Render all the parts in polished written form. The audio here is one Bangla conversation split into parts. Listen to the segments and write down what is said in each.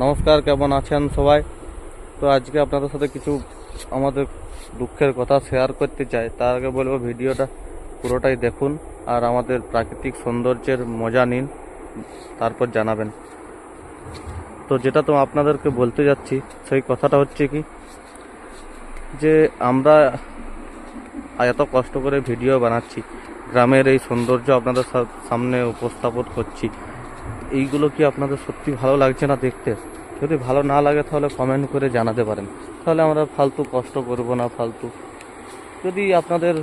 নমস্কার, কেমন আছেন সবাই? তো আজকে আপনাদের সাথে কিছু আমাদের দুঃখের কথা শেয়ার করতে চাই। তার আগে বলবো ভিডিওটা পুরোটাই দেখুন আর আমাদের প্রাকৃতিক সৌন্দর্যের মজা নিন, তারপর জানাবেন। তো যেটা তো আপনাদেরকে বলতে যাচ্ছি সেই কথাটা হচ্ছে কি, যে আমরা এত কষ্ট করে ভিডিও বানাচ্ছি, গ্রামের এই সৌন্দর্য আপনাদের সামনে উপস্থাপন করছি, এইগুলো কি আপনাদের সত্যি ভালো লাগছে না দেখতে? যদি ভালো না লাগে তাহলে কমেন্ট করে জানাতে পারেন, তাহলে আমরা ফালতু কষ্ট করব না। যদি আপনাদের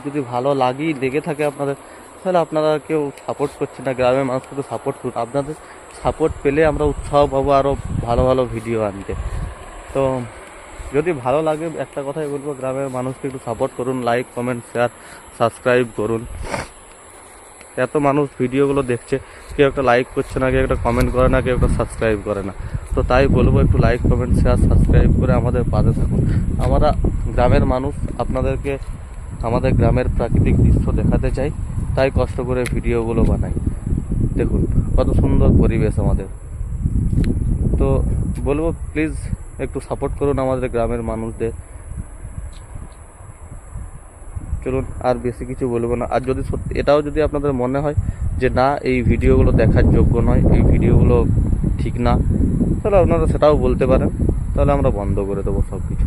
যদি ভালো লাগেই লেগে থাকে আপনাদের, তাহলে আপনারা কেউ সাপোর্ট করছে না, গ্রামের মানুষকে তো সাপোর্ট করুন। আপনাদের সাপোর্ট পেলে আমরা উৎসাহ পাবো আরও ভালো ভালো ভিডিও আনতে। তো যদি ভালো লাগে, একটা কথাই বলবো, গ্রামের মানুষকে একটু সাপোর্ট করুন, লাইক, কমেন্ট, শেয়ার, সাবস্ক্রাইব করুন। এত মানুষ ভিডিওগুলো দেখছে, কেউ একটা লাইক করছে না, কেউ একটা কমেন্ট করে না, কেউ একটা সাবস্ক্রাইব করে না। তো তাই বলবো, একটু লাইক, কমেন্ট, শেয়ার, সাবস্ক্রাইব করে আমাদের পাশে থাকুন। আমরা গ্রামের মানুষ, আপনাদেরকে আমাদের গ্রামের প্রাকৃতিক দৃশ্য দেখাতে চাই, তাই কষ্ট করে ভিডিওগুলো বানাই। দেখুন কত সুন্দর পরিবেশ আমাদের। তো বলবো প্লিজ একটু সাপোর্ট করুন আমাদের গ্রামের মানুষদের। চলুন, আর বেশি কিছু বলবো না। আর যদি সত্যি এটাও যদি আপনাদের মনে হয় যে না, এই ভিডিওগুলো দেখার যোগ্য নয়, এই ভিডিওগুলো ঠিক না, তাহলে আপনারা সেটাও বলতে পারেন, তাহলে আমরা বন্ধ করে দেবো সব কিছু।